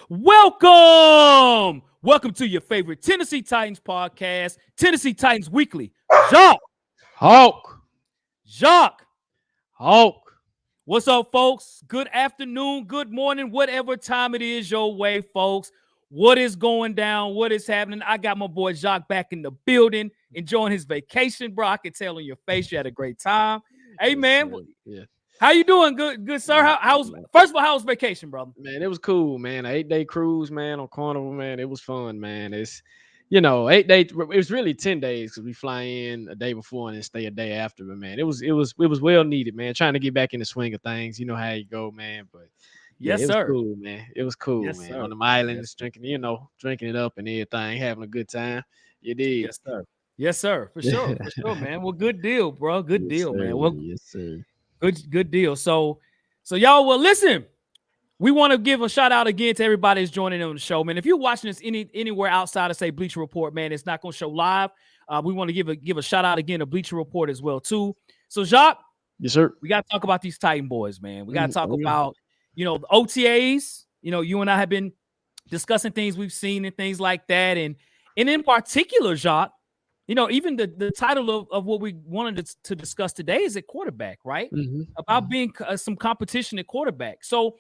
Welcome to your favorite Tennessee Titans podcast, Tennessee Titans Weekly. Jacques, Hawk. Jacques, Hawk. what's up, folks? Good afternoon, good morning, whatever time it is your way, folks. What is going down? What is happening? I got my boy Jacques back in the building, enjoying his vacation, bro. I can tell on your face you had a great time. Hey, Yes, man, sir. Yeah. how you doing? Good, sir. How's first of all, how was vacation, brother? Man, it was cool, man. An 8-day cruise, man, on Carnival, man. It was fun, man. It's 8 day. It was really 10 days because we fly in a day before and then stay a day after. But man, it was well needed, man. Trying to get back in the swing of things. You know how you go, man. But yeah, Yes, it was sir. cool, man. It was cool, Yes, man. sir. On them Yes, islands, drinking it up and everything, having a good time. You did. yes, sir. Yes, sir. For sure, man. Well, good deal, bro. Good Yes, deal, sir. man. Well, Yes, sir. good deal. So y'all, well, listen. We want to give a shout out again to everybody that's joining on the show, man. If you're watching this anywhere outside of say Bleacher Report, man, it's not going to show live. We want to give a shout out again to Bleacher Report as well too. So Jacques, Yes, sir. we got to talk about these Titan boys, man. We got to talk Oh, yeah. about the OTAs. You and I have been discussing things we've seen and things like that, and in particular, Jacques. Even the title of what we wanted to discuss today is at quarterback, right? About being some competition at quarterback. So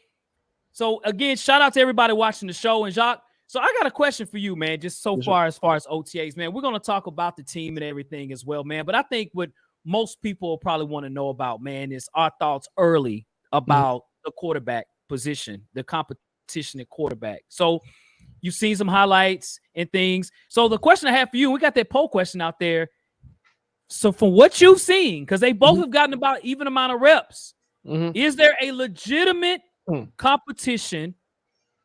again, shout out to everybody watching the show. And Jacques, so I got a question for you, man, just so Yes, sir. far as OTAs, man. We're going to talk about the team and everything as well, man. But I think what most people probably want to know about, man, is our thoughts early about the quarterback position, the competition at quarterback. So you've seen some highlights and things. So the question I have for you, we got that poll question out there. So from what you've seen, because they both have gotten about even amount of reps, is there a legitimate competition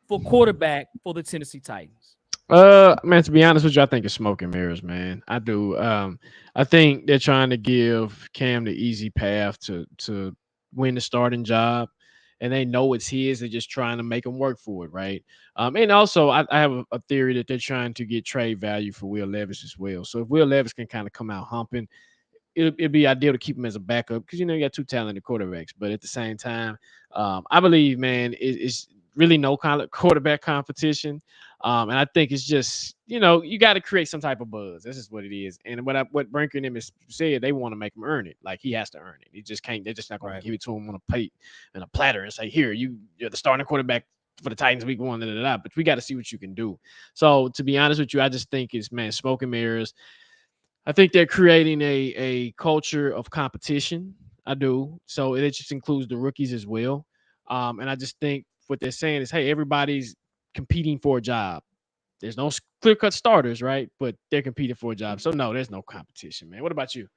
for quarterback for the Tennessee Titans? Man, to be honest with you, I think it's smoke and mirrors, man. I do. I think they're trying to give Cam the easy path to win the starting job, and they know it's his. They're just trying to make him work for it, right? And also, I have a theory that they're trying to get trade value for Will Levis as well. So if Will Levis can kind of come out humping, it'd be ideal to keep him as a backup because you got two talented quarterbacks. But at the same time, I believe, man, it's really no kind of quarterback competition. And I think it's just you got to create some type of buzz. This is what it is. And what Brinker and them has said, they want to make him earn it. Like he has to earn it. He just can't. They're just not going to give it to him on a plate and a platter and say, "Here, you're the starting quarterback for the Titans week 1." But we got to see what you can do. So to be honest with you, I just think it's smoke and mirrors. I think they're creating a culture of competition. I do. So it just includes the rookies as well. And I just think what they're saying is, hey, everybody's competing for a job. There's no clear cut starters, right? But they're competing for a job. So no, there's no competition, man. What about you?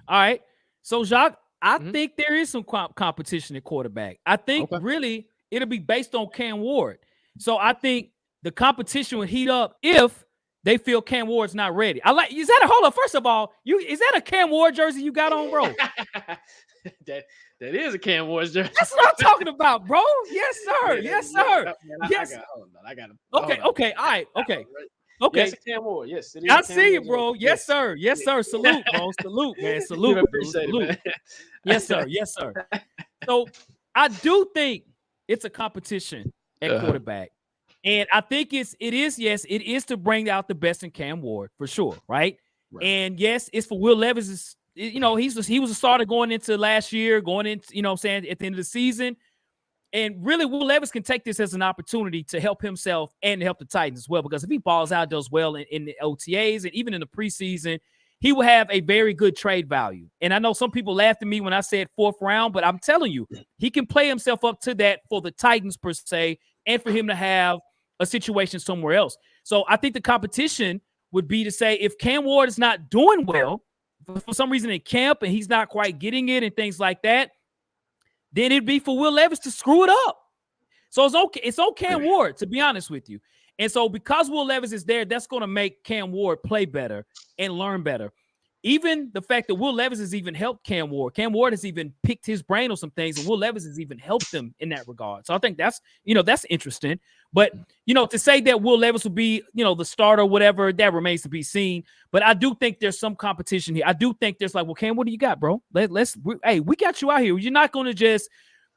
All right. So Jacques, I Mhm. think there is some competition at quarterback. I think Okay. really it'll be based on Cam Ward. So I think the competition would heat up if they feel Cam Ward's not ready. Is that a hold up? First of all, is that a Cam Ward jersey you got on, bro? that is a Cam Wars jersey. That's what I'm talking about, bro. Yes, sir. Yes, sir. Yes. I got him. Okay. Okay. All right. Okay. Okay. Yes, Cam Ward. Yes, it is. I see it, bro. Yes, sir. Yes, sir. Salute, bro. Salute, man. Salute. Appreciate Salute. it, man. Yes, sir. Yes, sir. So I do think it's a competition at quarterback. And I think it is to bring out the best in Cam Ward for sure, right? And yes, it's for Will Levis. He was a starter going into last year, going into, at the end of the season. And really, Will Levis can take this as an opportunity to help himself and to help the Titans as well. Because if he balls out, does well in the OTAs and even in the preseason, he will have a very good trade value. And I know some people laughed at me when I said 4th round, but I'm telling you, he can play himself up to that for the Titans per se, and for him to have a situation somewhere else. So I think the competition would be to say if Cam Ward is not doing well for some reason in camp and he's not quite getting it and things like that, then it'd be for Will Levis to screw it up. So it's okay. It's on Cam Ward, to be honest with you. And so because Will Levis is there, that's going to make Cam Ward play better and learn better. Even the fact that Will Levis has even helped Cam Ward. Cam Ward has even picked his brain on some things, and Will Levis has even helped them in that regard. So I think that's interesting. But, to say that Will Levis will be, the starter or whatever, that remains to be seen. But I do think there's some competition here. I do think there's like, well, Cam, what do you got, bro? We got you out here. You're not going to just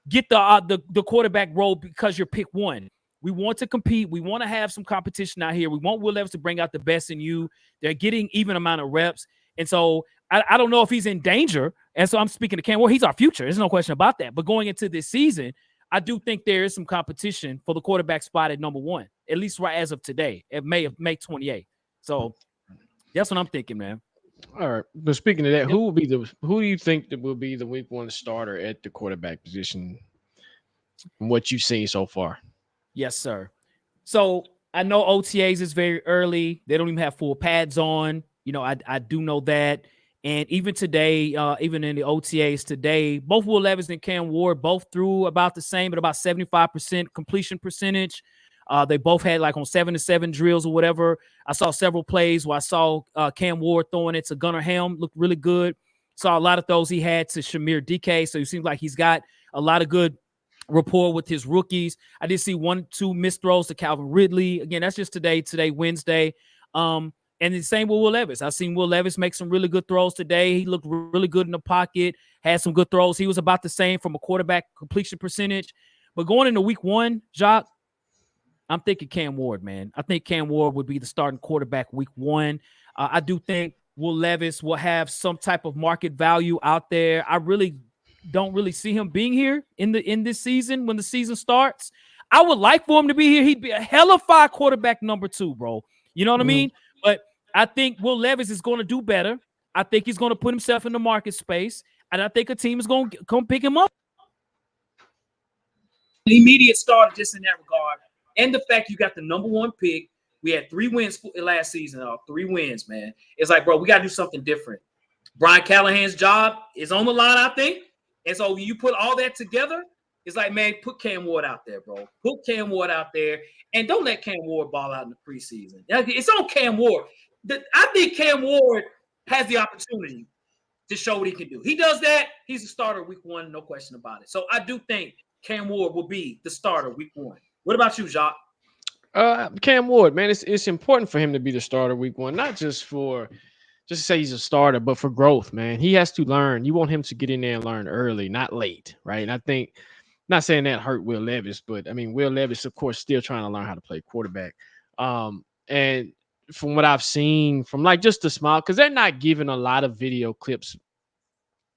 get the quarterback role because you're pick 1. We want to compete. We want to have some competition out here. We want Will Levis to bring out the best in you. They're getting even amount of reps. And so I don't know if he's in danger. And so I'm speaking to Cam Ward. He's our future. There's no question about that. But going into this season, I do think there is some competition for the quarterback spot at number one, at least right as of today, at May 28th. So that's what I'm thinking, man. All right. But speaking of that, Yep. who do you think that will be the week one starter at the quarterback position from what you've seen so far? Yes, sir. So I know OTAs is very early. They don't even have full pads on. I do know that. And even today, even in the OTAs today, both Will Levis and Cam Ward both threw about the same, at about 75% completion percentage. They both had like on 7-7 drills or whatever. I saw several plays where I saw Cam Ward throwing it to Gunnar Helm, looked really good. Saw a lot of those he had to Shamir DK. So it seems like he's got a lot of good rapport with his rookies. I did see 1-2 missed throws to Calvin Ridley. Again, that's just today, Wednesday. And the same with Will Levis. I've seen Will Levis make some really good throws today. He looked really good in the pocket, had some good throws. He was about the same from a quarterback completion percentage. But going into week one, Jacques, I'm thinking Cam Ward, man. I think Cam Ward would be the starting quarterback week one. I do think Will Levis will have some type of market value out there. I really don't really see him being here in this season when the season starts. I would like for him to be here. He'd be a hella fire quarterback number 2, bro. You know what I mean? But I think Will Levis is going to do better. I think he's going to put himself in the market space, and I think a team is going to come pick him up. Immediate starter just in that regard. And the fact you got the number 1 pick. We had 3 wins last season. 3 wins, man. It's like, bro, we got to do something different. Brian Callahan's job is on the line, I think. And so when you put all that together, it's like, man, put Cam Ward out there, bro. Put Cam Ward out there. And don't let Cam Ward ball out in the preseason. It's on Cam Ward. I think Cam Ward has the opportunity to show what he can do. He does that, he's a starter week one, no question about it. So I do think Cam Ward will be the starter week one. What about you, Jacques? Cam Ward, man, it's important for him to be the starter week one, not just to say he's a starter, but for growth, man. He has to learn. You want him to get in there and learn early, not late, right? And I think, not saying that hurt Will Levis, but I mean, Will Levis, of course, still trying to learn how to play quarterback. And from what I've seen from like just the small, because they're not giving a lot of video clips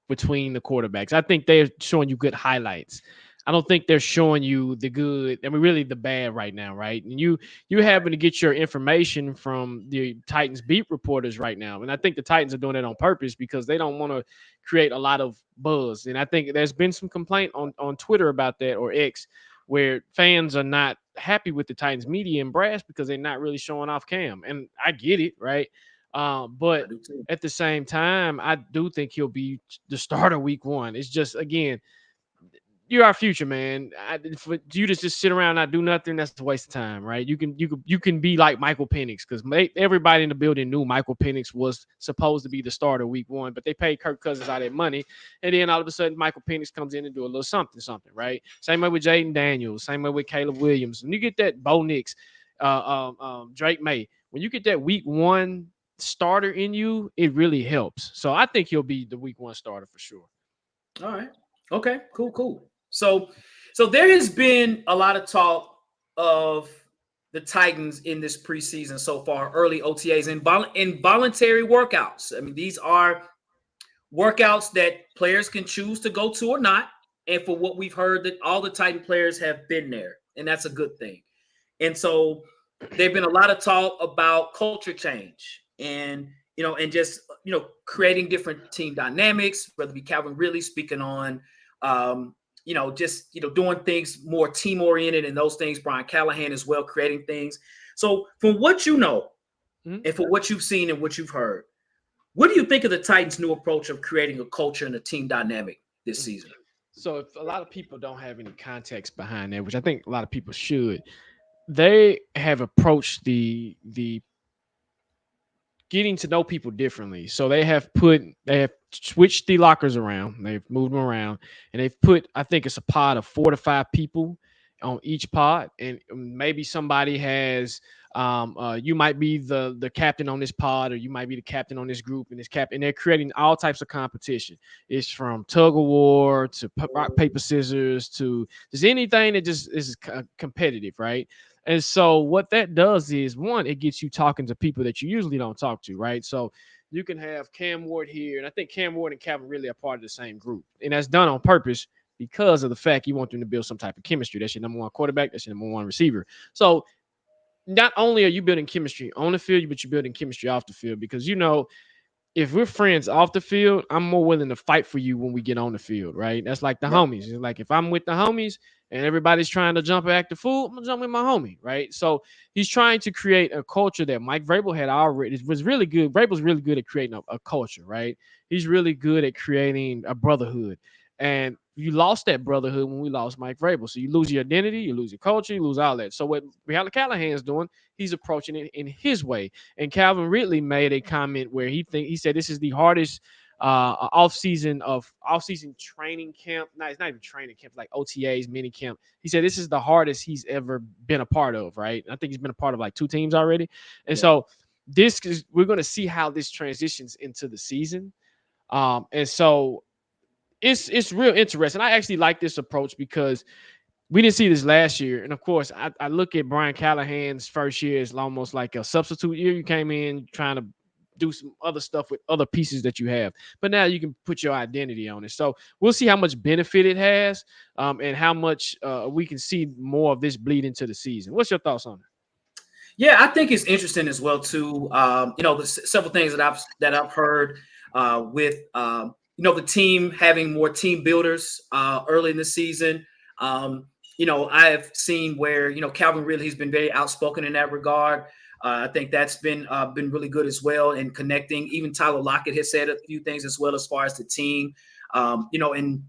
between the quarterbacks. I think they're showing you good highlights. I don't think they're showing you the good, I mean, really the bad right now, right? And you having to get your information from the Titans beat reporters right now. And I think the Titans are doing it on purpose because they don't want to create a lot of buzz. And I think there's been some complaint on Twitter about that, or X, where fans are not happy with the Titans media and brass because they're not really showing off Cam. And I get it, right? But at the same time, I do think he'll be the starter week one. It's just, again, you're our future, man. For you to just sit around and not do nothing, that's a waste of time, right? You can be like Michael Penix, because everybody in the building knew Michael Penix was supposed to be the starter week one, but they paid Kirk Cousins all that money, and then all of a sudden Michael Penix comes in and do a little something, right? Same way with Jaden Daniels, same way with Caleb Williams. When you get that Bo Nix, Drake May, when you get that week one starter in you, it really helps. So I think he'll be the week one starter for sure. All right. Okay. Cool. So there has been a lot of talk of the Titans in this preseason so far, early OTAs and involuntary workouts. I mean, these are workouts that players can choose to go to or not. And for what we've heard, that all the Titan players have been there, and that's a good thing. And so there've been a lot of talk about culture change and just creating different team dynamics, whether it be Calvin Ridley speaking on doing things more team oriented and those things. Brian Callahan as well, creating things. So from what you know, and for what you've seen and what you've heard, what do you think of the Titans' new approach of creating a culture and a team dynamic this season? So if a lot of people don't have any context behind that, which I think a lot of people should, they have approached the getting to know people differently. So they have switched the lockers around. They've moved them around, and they've put, I think it's a pod of 4 to 5 people on each pod, and maybe somebody has You might be the captain on this pod, or you might be the captain on this group, and this cap, and they're creating all types of competition. It's from tug of war to rock paper scissors to just anything that just is competitive, right? And so what that does is, one, it gets you talking to people that you usually don't talk to, right? So you can have Cam Ward here, and I think Cam Ward and Calvin really are part of the same group, and that's done on purpose because of the fact you want them to build some type of chemistry. That's your number one quarterback. That's your number one receiver. So not only are you building chemistry on the field, but you're building chemistry off the field, because if we're friends off the field, I'm more willing to fight for you when we get on the field, right? That's like the Right. homies. It's like if I'm with the homies and everybody's trying to jump or act the fool, I'm gonna jump with my homie, right? So he's trying to create a culture that Mike Vrabel had already. It was really good. Vrabel's really good at creating a culture, right? He's really good at creating a brotherhood. And you lost that brotherhood when we lost Mike Vrabel. So you lose your identity, you lose your culture, you lose all that. So what Rihanna Callahan's doing, he's approaching it in his way. And Calvin Ridley made a comment where he said this is the hardest off-season training camp. No, it's not even training camp, like OTAs, mini camp. He said this is the hardest he's ever been a part of, right? I think he's been a part of like 2 teams already. And so we're going to see how this transitions into the season. And so it's real interesting. I actually like this approach because we didn't see this last year. And of course, I look at Brian Callahan's first year as almost like a substitute year. You came in trying to do some other stuff with other pieces that you have, but now you can put your identity on it. So we'll see how much benefit it has, and how much we can see more of this bleed into the season. What's your thoughts on it? Yeah, I think it's interesting as well too. There's several things that I've heard with the team having more team builders early in the season. I have seen where Calvin Ridley, he's been very outspoken in that regard. I think that's been really good as well in connecting. Even Tyler Lockett has said a few things as well as far as the team, and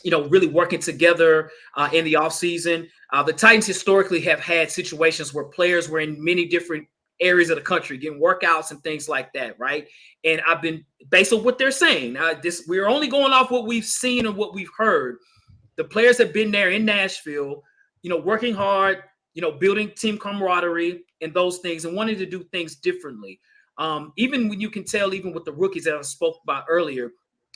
really working together in the offseason. The Titans historically have had situations where players were in many different areas of the country getting workouts and things like that, right? And I've been, based on what they're saying, we're only going off what we've seen and what we've heard. The players have been there in Nashville, working hard, building team camaraderie and those things, and wanting to do things differently. Even when you can tell, even with the rookies that I spoke about earlier,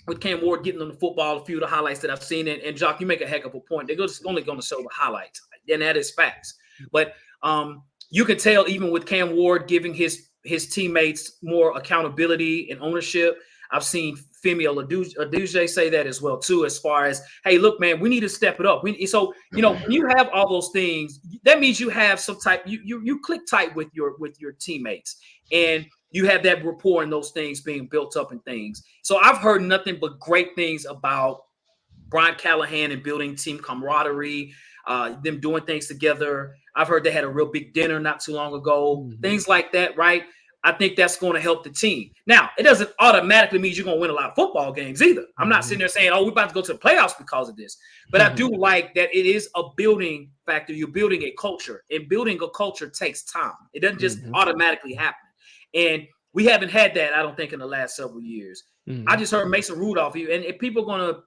with Cam Ward getting on the football, a few of the highlights that I've seen, and Jock, you make a heck of a point. They're just only going to show the highlights, and that is facts. But you can tell, even with Cam Ward giving his teammates more accountability and ownership. I've seen Femi Aduja say that as well too, as far as, hey, look, man, we need to step it up. When you have all those things, that means you have some type. You click tight with your teammates, and you have that rapport and those things being built up and things. So I've heard nothing but great things about Brian Callahan and building team camaraderie, them doing things together. I've heard they had a real big dinner not too long ago, things like that, right? I think that's going to help the team. Now, it doesn't automatically mean you're going to win a lot of football games either. I'm not sitting there saying, oh, we're about to go to the playoffs because of this. But I do like that it is a building factor. You're building a culture, and building a culture takes time. It doesn't just automatically happen. And we haven't had that, I don't think, in the last several years. I just heard Mason Rudolph, and people are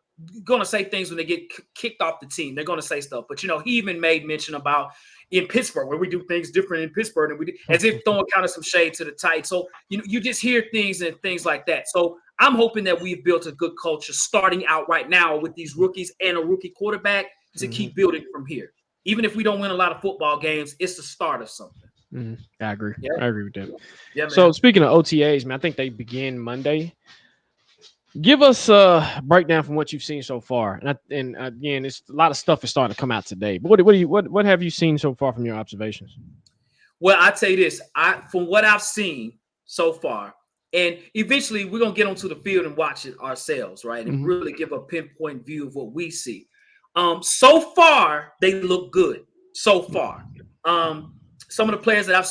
going to say things when they get kicked off the team. They're going to say stuff. But, he even made mention about in Pittsburgh, where we do things different in Pittsburgh than we do, as if throwing kind of some shade to the Titans. So, you just hear things and things like that. So I'm hoping that we've built a good culture starting out right now with these rookies and a rookie quarterback to keep building from here. Even if we don't win a lot of football games, it's the start of something. I agree. Yeah. I agree with that. Yeah, man. So speaking of OTAs, man, I think they begin Monday. Give us a breakdown from what you've seen so far, and again, it's a lot of stuff is starting to come out today. But what have you seen so far from your observations? Well, I tell you this, from what I've seen so far, and eventually we're gonna get onto the field and watch it ourselves, right, and really give a pinpoint view of what we see. So far they look good. So far, some of the players that I've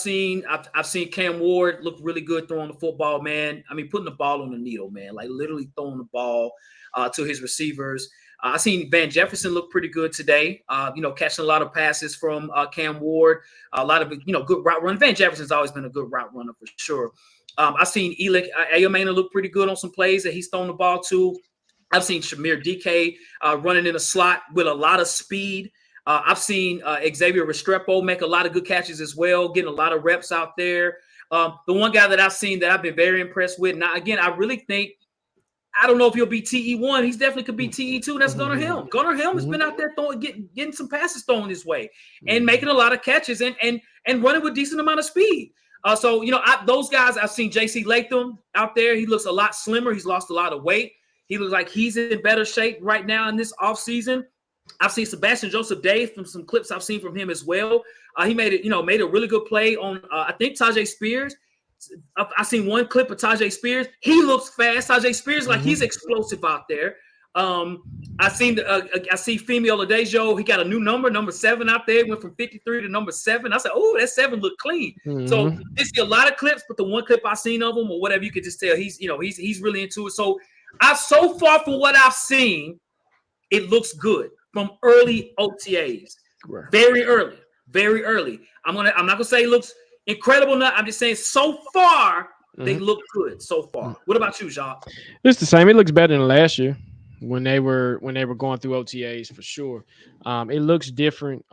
seen Cam Ward look really good throwing the football, man. I mean, putting the ball on the needle, man, like literally throwing the ball to his receivers. I seen Van Jefferson look pretty good today, catching a lot of passes from Cam Ward, a lot of, good route run. Van Jefferson's always been a good route runner for sure. I've seen Elick Ayomena look pretty good on some plays that he's thrown the ball to. I've seen Shamir DK running in a slot with a lot of speed. I've seen Xavier Restrepo make a lot of good catches as well, getting a lot of reps out there. The one guy that I've seen that I've been very impressed with. Now, again, I really think, I don't know if he'll be TE1. He definitely could be TE2. That's Gunnar Helm. Gunnar Helm has been out there getting some passes thrown his way and making a lot of catches and running with decent amount of speed. So, those guys, I've seen JC Latham out there. He looks a lot slimmer. He's lost a lot of weight. He looks like he's in better shape right now in this offseason. I've seen Sebastian Joseph Day from some clips I've seen from him as well. He made a really good play on, I think, Tajay Spears. I've seen one clip of Tajay Spears. He looks fast. Tajay Spears, like he's explosive out there. I see Femi Oladejo. He got a new number 7 out there. Went from 53 to number 7. I said, oh, that 7 look clean. So I see a lot of clips, but the one clip I seen of him or whatever, you could just tell he's really into it. So so far from what I've seen, it looks good from early OTAs. Very early, very early. I'm not gonna say it looks incredible. Not. I'm just saying so far they look good so far. What about you, Jacques? It's the same. It looks better than last year when they were going through OTAs for sure. It looks different.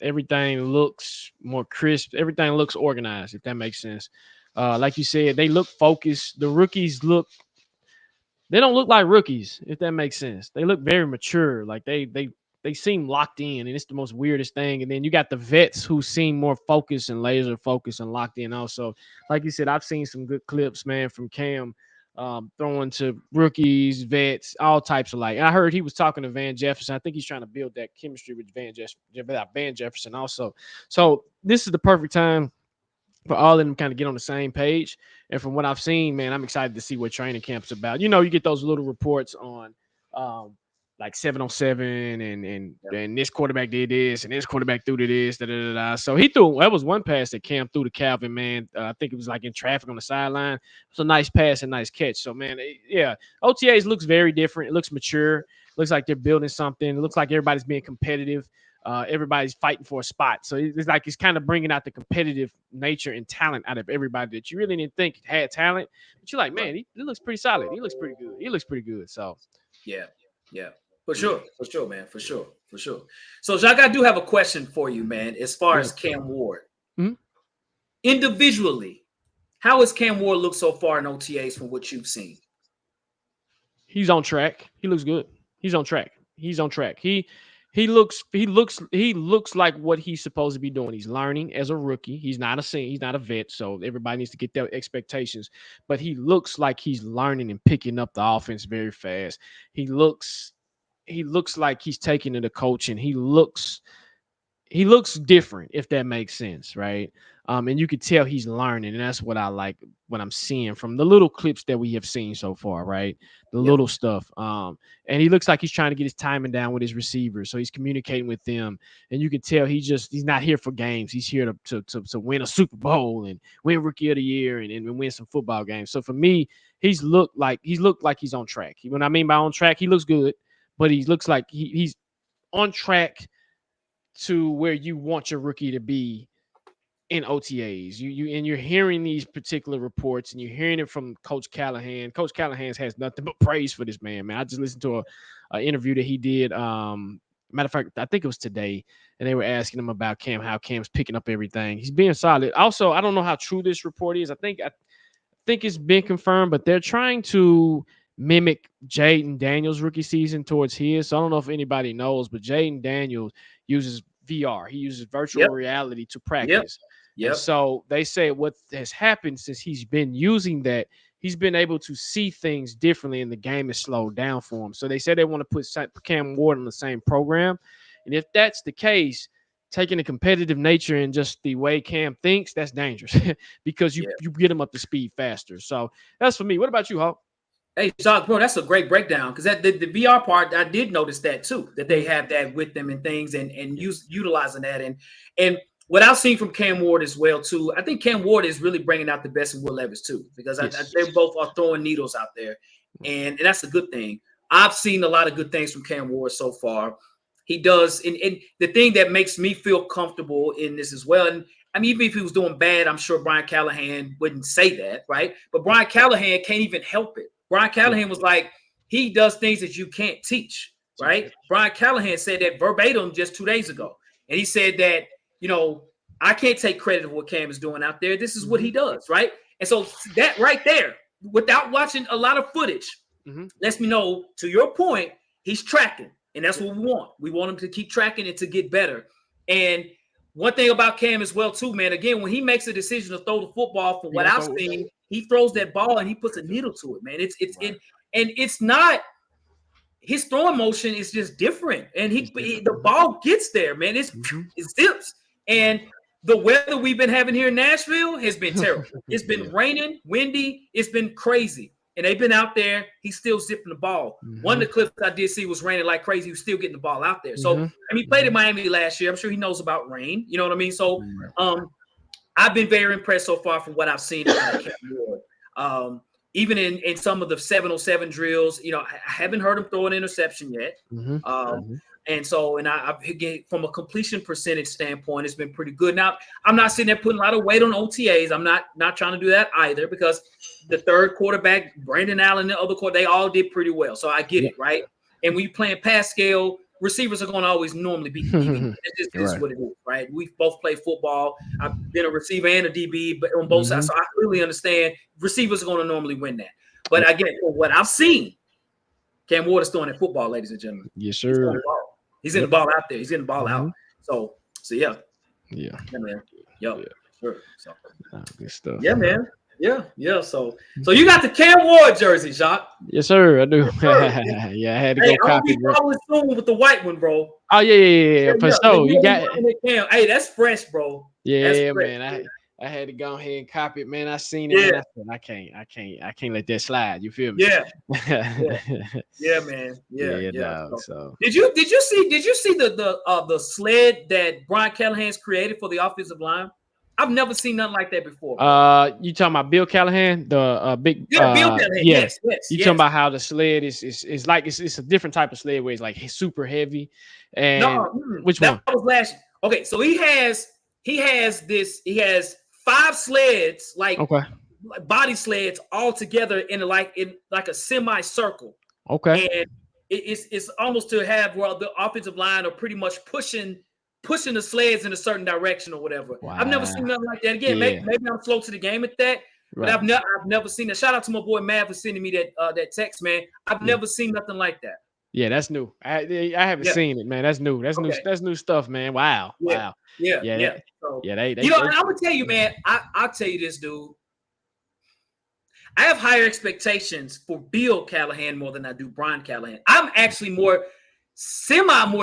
Everything looks more crisp. Everything looks organized, if that makes sense. Like you said, they look focused. The rookies they don't look like rookies, if that makes sense. They look very mature. Like they seem locked in, and it's the most weirdest thing. And then you got the vets who seem more focused and laser focused and locked in also. Like you said, I've seen some good clips, man, from Cam throwing to rookies, vets, all types of like. I heard he was talking to Van Jefferson. I think he's trying to build that chemistry with Van Jefferson also. So this is the perfect time for all of them kind of get on the same page. And from what I've seen, man, I'm excited to see what training camp's about. You get those little reports on like 7-on-7 and this quarterback did this and this quarterback threw to this. So that was one pass that Cam threw to Calvin, man. I think it was like in traffic on the sideline. It was a nice pass and nice catch. So, man, OTAs looks very different. It looks mature. It looks like they're building something. It looks like everybody's being competitive. Everybody's fighting for a spot. So it's like it's kind of bringing out the competitive nature and talent out of everybody that you really didn't think had talent. But you're like, man, he looks pretty solid. He looks pretty good. So, yeah. For sure, man. For sure. So, Jacques, I do have a question for you, man, as far as Cam Ward. Individually, how has Cam Ward looked so far in OTAs from what you've seen? He's on track. He looks good. He's on track. He looks like what he's supposed to be doing. He's learning as a rookie. He's not a vet, so everybody needs to get their expectations. But he looks like he's learning and picking up the offense very fast. He looks like he's taking to the coach, and he looks different, if that makes sense, right? And you could tell he's learning, and that's what I like, what I'm seeing from the little clips that we have seen so far, right? The little stuff. And he looks like he's trying to get his timing down with his receivers, so he's communicating with them, and you can tell he's not here for games. He's here to win a Super Bowl and win Rookie of the Year and win some football games. So for me, he's looked like he's on track. When I mean by on track, he looks good, but he looks like he's on track to where you want your rookie to be in OTAs. You're hearing these particular reports, and you're hearing it from Coach Callahan. Coach Callahan has nothing but praise for this man. I just listened to a interview that he did. Matter of fact, I think it was today, and they were asking him about Cam, how Cam's picking up everything. He's being solid. Also, I don't know how true this report is. I think it's been confirmed, but they're trying to mimic Jaden Daniels' rookie season towards his. So I don't know if anybody knows, but Jaden Daniels uses VR. He uses virtual reality to practice. And so they say what has happened since he's been using that, he's been able to see things differently, and the game is slowed down for him. So they say they want to put Cam Ward on the same program. And if that's the case, taking the competitive nature and just the way Cam thinks, that's dangerous because you get him up to speed faster. So that's for me. What about you, Hawk? Hey, Jacques, bro, that's a great breakdown, because the VR part, I did notice that too, that they have that with them and things, and utilizing that. And what I've seen from Cam Ward as well too, I think Cam Ward is really bringing out the best in Will Levis too, because they both are throwing needles out there, and that's a good thing. I've seen a lot of good things from Cam Ward so far. He does, and the thing that makes me feel comfortable in this as well, and I mean, even if he was doing bad, I'm sure Brian Callahan wouldn't say that, right? But Brian Callahan can't even help it. Brian Callahan was like, he does things that you can't teach, right? Brian Callahan said that verbatim just 2 days ago. And he said that, I can't take credit for what Cam is doing out there. This is what he does, right? And so that right there, without watching a lot of footage, lets me know, to your point, he's tracking. And that's what we want. We want him to keep tracking and to get better. And one thing about Cam as well, too, man, again, when he makes a decision to throw the football, from what I've seen, he throws that ball and he puts a needle to it, man. And it's not, his throwing motion is just different. And the ball gets there, man. It zips. And the weather we've been having here in Nashville has been terrible. It's been raining, windy. It's been crazy. And they've been out there. He's still zipping the ball. One of the clips I did see was raining like crazy. He was still getting the ball out there. So, he played in Miami last year. I'm sure he knows about rain. You know what I mean? So, I've been very impressed so far from what I've seen of Cam Ward. Even in some of the 7-on-7 drills, I haven't heard him throw an interception yet. And so, I again, from a completion percentage standpoint, it's been pretty good. Now, I'm not sitting there putting a lot of weight on OTAs. I'm not trying to do that either, because the third quarterback, Brandon Allen, the other quarterback, they all did pretty well. So I get it, right? And when you're playing pass scale, receivers are going to always normally be DB. It's just what it is, right? We both play football. I've been a receiver and a DB, but on both sides, so I really understand receivers are going to normally win that. But again, for what I've seen, Cam Ward is throwing that football, ladies and gentlemen. Yes, sir. He's in the ball out there. He's getting the ball out. So yeah. Yeah, man. Sure. So, good stuff. Yeah, man. Yeah. So you got the Cam Ward jersey, Jacques. Yes, sir. I do. Yeah, I had to go copy. I'm soon with the white one, bro. Oh yeah. For sure. You got it. Hey, that's fresh, bro. Yeah, fresh, man. I had to go ahead and copy it, man. I seen it. Yeah. And I said, I can't let that slide. You feel me? Yeah. Yeah, man. Yeah. Dog, so did you see the sled that Brian Callahan's created for the offensive line? I've never seen nothing like that before. You talking about Bill Callahan, the big Bill Callahan? Yes. You talking about how the sled is like it's a different type of sled where it's like super heavy. And which one? That was last year. Okay, so he has 5 sleds, like body sleds, all together in like a semicircle. Okay. And it's almost to have where the offensive line are pretty much pushing the sleds in a certain direction or whatever. Wow. I've never seen nothing like that. Again, maybe I'm slow to the game at that, but I've never seen that. Shout out to my boy Matt for sending me that text, man. I've never seen nothing like that. Yeah, that's new. I haven't seen it, man. That's new. That's new. That's new stuff, man. Wow. Wow. Yeah. So, I'm gonna tell you, man. I'll tell you this, dude. I have higher expectations for Bill Callahan more than I do Brian Callahan. I'm actually more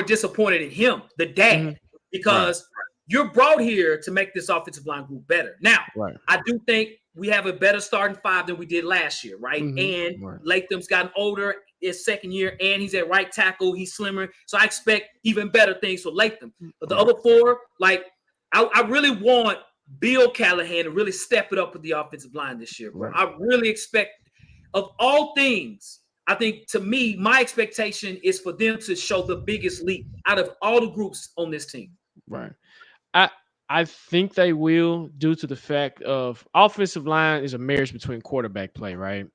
disappointed in him, the dad, because you're brought here to make this offensive line group better. Now, I do think we have a better starting 5 than we did last year, right? And Latham's gotten older, his second year, and he's at right tackle. He's slimmer, so I expect even better things for Latham. But the other 4, like, I really want Bill Callahan to really step it up with the offensive line this year, bro. I really expect, of all things, I think, to me, my expectation is for them to show the biggest leap out of all the groups on this team. Right. I think they will, due to the fact of offensive line is a marriage between quarterback play, right?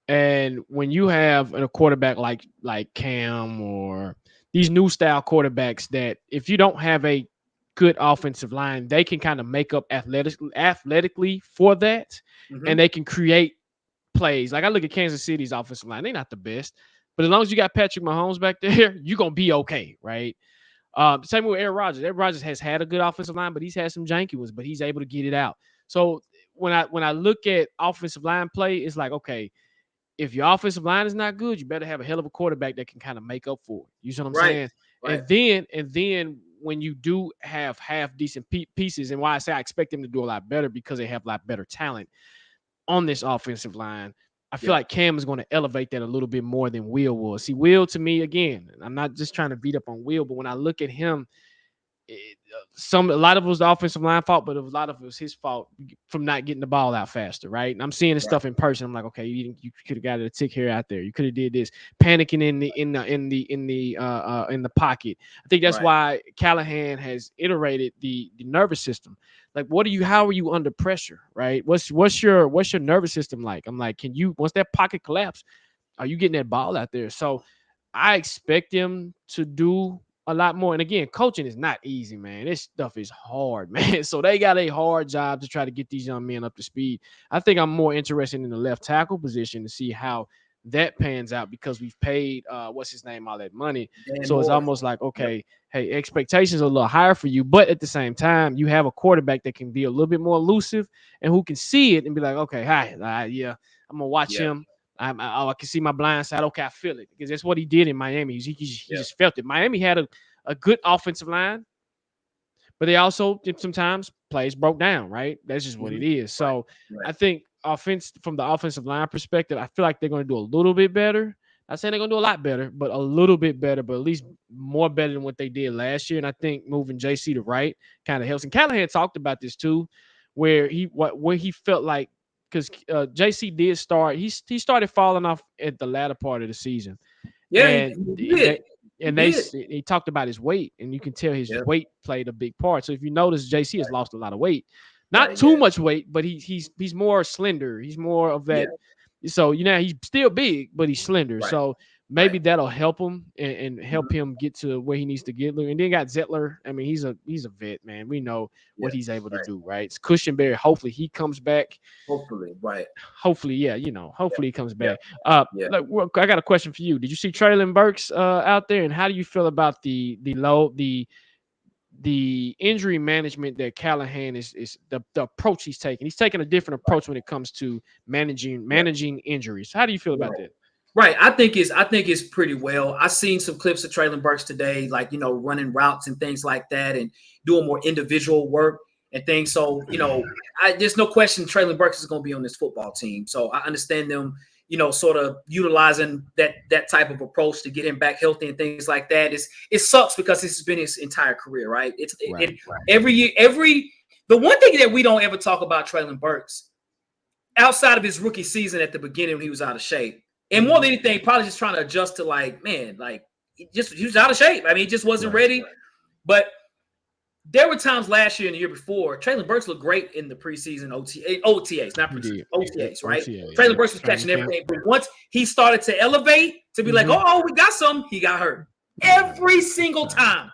And when you have a quarterback like Cam or these new style quarterbacks, that if you don't have a good offensive line, they can kind of make up athletically for that, and they can create plays. Like I look at Kansas City's offensive line; they're not the best, but as long as you got Patrick Mahomes back there, you're gonna be okay, right? Same with Aaron Rodgers. Aaron Rodgers has had a good offensive line, but he's had some janky ones, but he's able to get it out. So when I look at offensive line play, it's like, okay, if your offensive line is not good, you better have a hell of a quarterback that can kind of make up for it. You see what I'm saying? Right. And then when you do have half decent pieces, and why I say I expect them to do a lot better, because they have a lot better talent on this offensive line, I feel like Cam is going to elevate that a little bit more than Will was. See, Will, to me, again, I'm not just trying to beat up on Will, but when I look at him, a lot of it was the offensive line fault, but a lot of it was his fault from not getting the ball out faster, right? And I'm seeing this stuff in person. I'm like, okay, you could have got a tick here out there. You could have did this, panicking in the pocket. I think that's why Callahan has iterated the nervous system. Like, how are you under pressure, right? What's your nervous system like? I'm like, once that pocket collapse, are you getting that ball out there? So I expect them to do a lot more. And again, coaching is not easy, man. This stuff is hard, man. So they got a hard job to try to get these young men up to speed. I think I'm more interested in the left tackle position to see how that pans out because we've paid what's his name all that money. Dan So it's Moore. almost like, Yep. okay, hey, expectations are a little higher for you, but at the same time, you have a quarterback that can be a little bit more elusive and who can see it and be like, okay, hi, yeah, I'm gonna watch Yeah. him. I can see my blind side. Okay, I feel it because that's what he did in Miami. He Yeah. just felt it. Miami had a good offensive line, but they also sometimes plays broke down, right? That's just what it is. Right. So Right. I think from the offensive line perspective, I feel like they're going to do a little bit better. Not saying they're going to do a lot better, but a little bit better, but at least more better than what they did last year. And I think moving JC to right kind of helps. And Callahan talked about this too, where he felt like because JC did start, he started falling off at the latter part of the season, Yeah, and he they did. He did. he talked about his weight, and you can tell his Yeah. weight played a big part. So if you notice, JC has lost a lot of weight, not Right. too Yeah. much weight, but he's more slender. He's more of Yeah. that. So he's still big, but he's slender. Right. So Right. maybe that'll help him and help him get to where he needs to get. And then got Zettler. I mean, he's a vet, man. We know Yeah. what he's able to Right. do, right? It's Cushionberry. Hopefully he comes back. Hopefully. Right. Hopefully, yeah, hopefully he comes Yeah. back. Yeah. I got a question for you. Did you see Traylon Burks out there, and how do you feel about the injury management that Callahan is the approach he's taking? He's taking a different approach when it comes to Yeah. managing injuries. How do you feel about Right. that? Right. I think it's pretty well. I seen some clips of Traylon Burks today, like running routes and things like that, and doing more individual work and things. So there's no question Traylon Burks is going to be on this football team. So I understand them, sort of utilizing that type of approach to get him back healthy and things like that. It sucks because this has been his entire career, right? Right. Every year, the one thing that we don't ever talk about Traylon Burks outside of his rookie season at the beginning when he was out of shape. And more than anything, probably just trying to adjust to he was out of shape. I mean, he just wasn't ready. But there were times last year and the year before, Traylon Burks looked great in the preseason OTAs, not preseason, OTAs, right? Traylon Burks was catching everything. But once he started to elevate, to be like, oh, we got some, he got hurt. Every single time.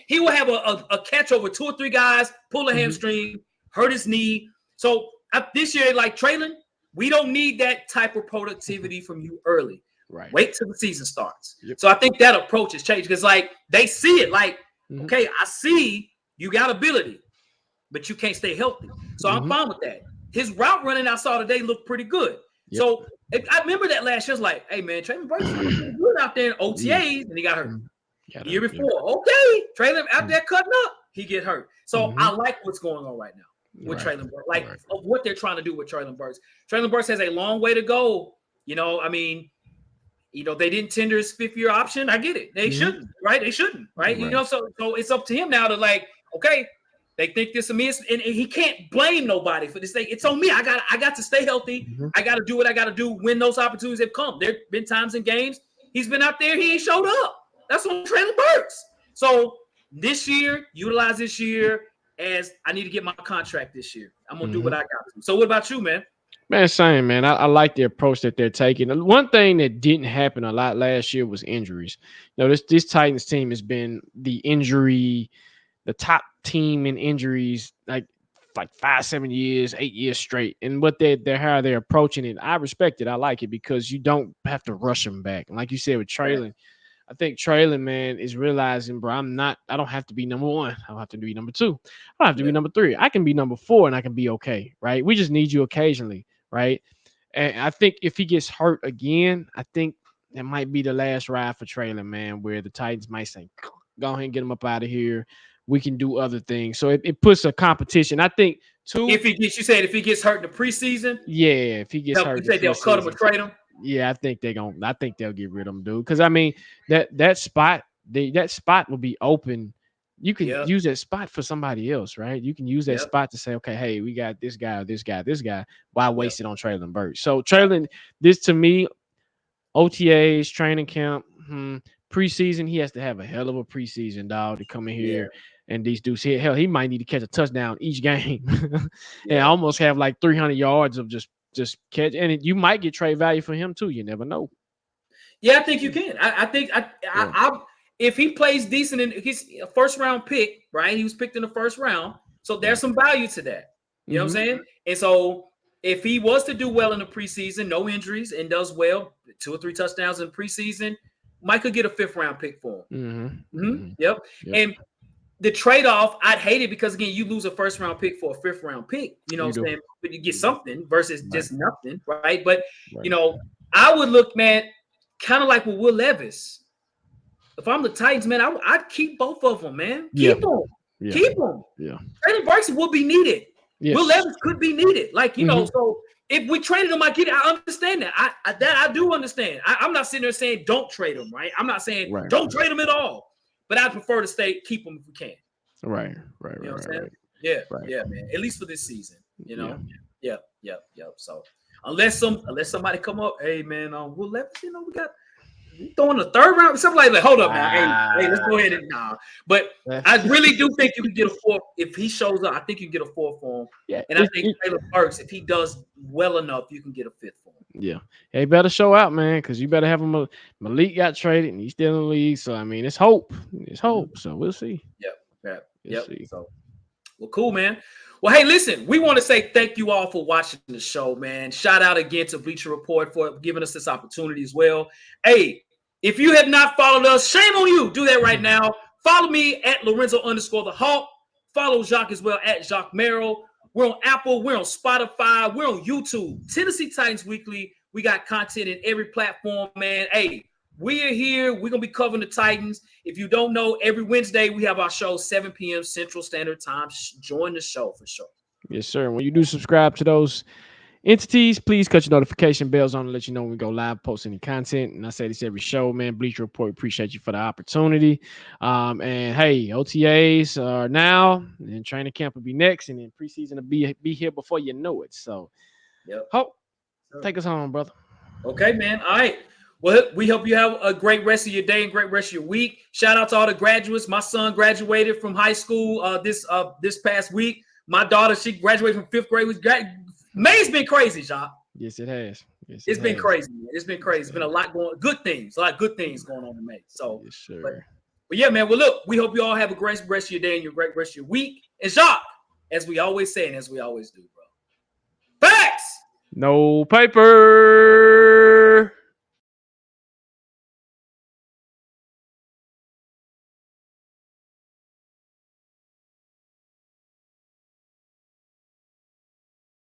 He will have a catch over 2 or 3 guys, pull a hamstring, hurt his knee. So this year, like Traylon, we don't need that type of productivity from you early. Right. Wait till the season starts. Yep. So I think that approach has changed because, they see it okay, I see you got ability, but you can't stay healthy. So I'm fine with that. His route running I saw today looked pretty good. Yep. So I remember that last year. I was like, hey, man, Traylon Burks was pretty good out there in OTAs, and he got hurt. The year before, okay, Traylon out there cutting up, he get hurt. So I like what's going on right now with Traylon Burks, of what they're trying to do with Traylon Burks. Traylon Burks has a long way to go. I mean, they didn't tender his 5th-year option. I get it. They shouldn't, right? They shouldn't, right? So it's up to him now to okay, they think this of me, and he can't blame nobody for this thing. It's on me. I got to stay healthy. I got to do what I got to do when those opportunities have come. There've been times in games he's been out there, he ain't showed up. That's on Traylon Burks. So this year, utilize this year as I need to get my contract this year. I'm going to do what I got to. So what about you, man? Man, same, man. I like the approach that they're taking. One thing that didn't happen a lot last year was injuries. This Titans team has been the top team in injuries like 5-7 years, 8 years straight. And what how they're approaching it, I respect it. I like it because you don't have to rush them back. And like you said with Traylon, I think Traylon, man, is realizing, bro, I don't have to be number 1. I don't have to be number 2. I don't have to be number 3. I can be number 4 and I can be okay, right? We just need you occasionally, right? And I think if he gets hurt again, I think that might be the last ride for Traylon, man, where the Titans might say, go ahead and get him up out of here. We can do other things. So it puts a competition. I think, too. If he gets hurt in the preseason? Yeah, if he gets hurt. You say they'll cut him or trade him? Yeah, I think they'll get rid of him, dude. Because I mean, that spot will be open. You can use that spot for somebody else, right? You can use that spot to say, okay, hey, we got this guy, this guy, this guy. Why waste it on Traylon Burks? So Traylon, this to me, OTAs, training camp, preseason, he has to have a hell of a preseason, dog, to come in here. And these dudes here, hell, he might need to catch a touchdown each game and almost have 300 yards of just catch. And you might get trade value for him too. You never know. Yeah, I think you can. I think if he plays decent in his first round pick, right? He was picked in the first round, so there's some value to that. You know what I'm saying? And so if he was to do well in the preseason, no injuries, and does well, 2 or 3 touchdowns in preseason, Mike could get a 5th round pick for him. Yep. And the trade-off, I'd hate it because again, you lose a 1st round pick for a 5th round pick. You know what I'm saying? But you get something versus just nothing, right? But you know, I would look, man, kind of like with Will Levis. If I'm the Titans, man, I'd keep both of them, man. Keep them. Keep them. Yeah. Traylon Burks will be needed. Yes. Will Levis could be needed. Like, you know, so if we traded him, I get it. I understand that. I do understand. I'm not sitting there saying don't trade him, right? I'm not saying don't trade him at all. But I prefer to keep him if we can. Right. You know what I'm saying? Yeah, man. At least for this season, you know. Yep. So unless somebody come up, hey man, Will Levis, you know, we throwing the 3rd round, something like that. Hold up now. Hey, let's go ahead and But I really do think you can get a 4th if he shows up. I think you can get a 4th for him. Yeah, and I think Traylon Burks, if he does well enough, you can get a 5th for him. Yeah, he better show out, man, because you better have him. Malik got traded, and he's still in the league. So I mean, it's hope. It's hope. So we'll see. Yep. So, well, cool, man. Well, hey, listen, we want to say thank you all for watching the show, man. Shout out again to Bleacher Report for giving us this opportunity as well. Hey, if you have not followed us, shame on you. Do that right now. Follow me at Lorenzo_the Hawk. Follow Jacques as well at Jacques Merrill. We're on Apple. We're on Spotify. We're on YouTube. Tennessee Titans Weekly. We got content in every platform, man. Hey, we are here. We're going to be covering the Titans. If you don't know, every Wednesday we have our show, 7 p.m. Central Standard Time. Join the show for sure. Yes, sir. When you do subscribe to those entities, please cut your notification bells on to let you know when we go live, post any content. And I say this every show, man. Bleacher Report, appreciate you for the opportunity. And hey, OTAs are now, and training camp will be next, and then preseason will be here before you know it. So, take us home, brother. Okay, man. All right. Well, we hope you have a great rest of your day and great rest of your week. Shout out to all the graduates. My son graduated from high school this past week. My daughter, she graduated from 5th grade. May's been crazy, Jacques. Yes, it has. It's been crazy, man. It's been crazy. It's been a lot a lot of good things going on in May. So, yes, sir. But yeah, man. Well, look, we hope you all have a great rest of your day and your great rest of your week. And Jacques, as we always say and as we always do, bro. Facts! No paper.